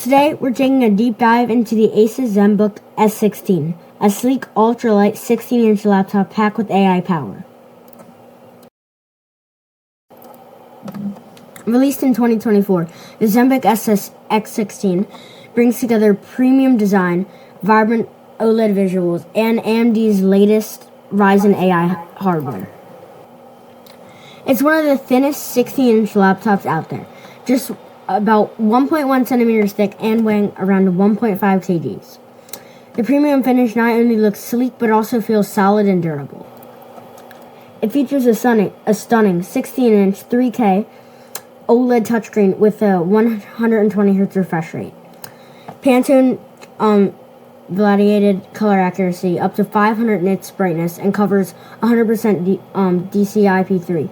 Today, we're taking a deep dive into the ASUS Zenbook S16, a sleek, ultralight 16-inch laptop packed with AI power. Released in 2024, the Zenbook S16 brings together premium design, vibrant OLED visuals, and AMD's latest Ryzen AI hardware. It's one of the thinnest 16-inch laptops out there, just about 1.1 centimeters thick and weighing around 1.5 kgs. The premium finish not only looks sleek but also feels solid and durable. It features a stunning 16-inch 3K OLED touchscreen with a 120Hz refresh rate, Pantone validated color accuracy up to 500 nits brightness, and covers 100% DCI-P3,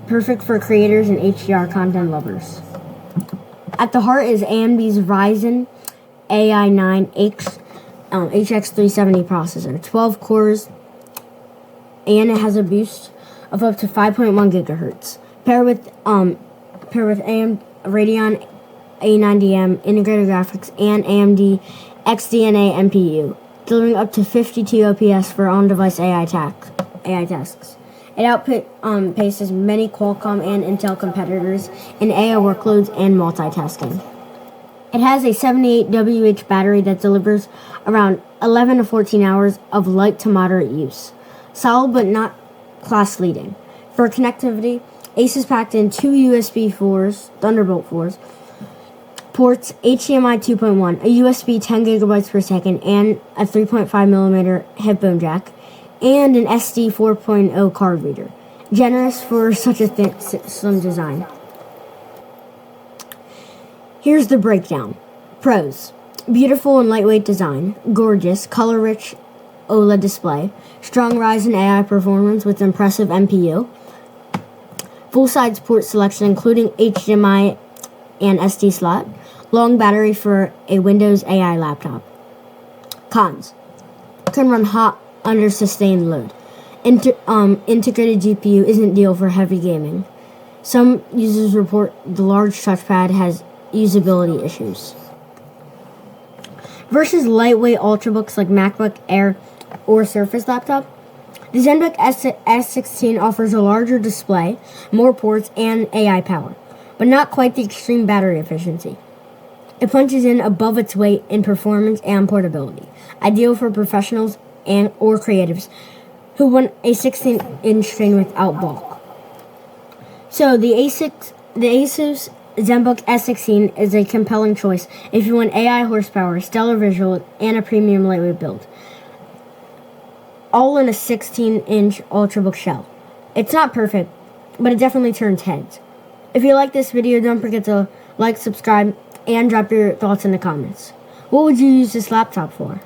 perfect for creators and HDR content lovers. At the heart is AMD's Ryzen AI9X HX370 processor, 12 cores, and it has a boost of up to 5.1 gigahertz. Paired with Radeon A90M integrated graphics and AMD XDNA NPU, delivering up to 52 OPS for on-device AI tasks. It outpaces many Qualcomm and Intel competitors in AI workloads and multitasking. It has a 78 WH battery that delivers around 11 to 14 hours of light to moderate use. Solid but not class-leading. For connectivity, ASUS packed in two USB 4s, Thunderbolt 4s, ports HDMI 2.1, a USB 10 gigabytes per second, and a 3.5mm headphone jack, and an SD 4.0 card reader. Generous for such a slim design. Here's the breakdown. Pros: beautiful and lightweight design, gorgeous, color-rich OLED display, strong Ryzen AI performance with impressive NPU, full-size port selection including HDMI and SD slot, long battery for a Windows AI laptop. Cons: can run hot under sustained load. Integrated GPU isn't ideal for heavy gaming. Some users report the large touchpad has usability issues. Versus lightweight Ultrabooks like MacBook Air or Surface laptop, the Zenbook S16 offers a larger display, more ports, and AI power, but not quite the extreme battery efficiency. It punches in above its weight in performance and portability, ideal for professionals or creatives who want a 16-inch screen without bulk. So the ASUS Zenbook S16 is a compelling choice if you want AI horsepower, stellar visuals, and a premium lightweight build, all in a 16-inch Ultrabook shell. It's not perfect, but it definitely turns heads. If you like this video, don't forget to like, subscribe, and drop your thoughts in the comments. What would you use this laptop for?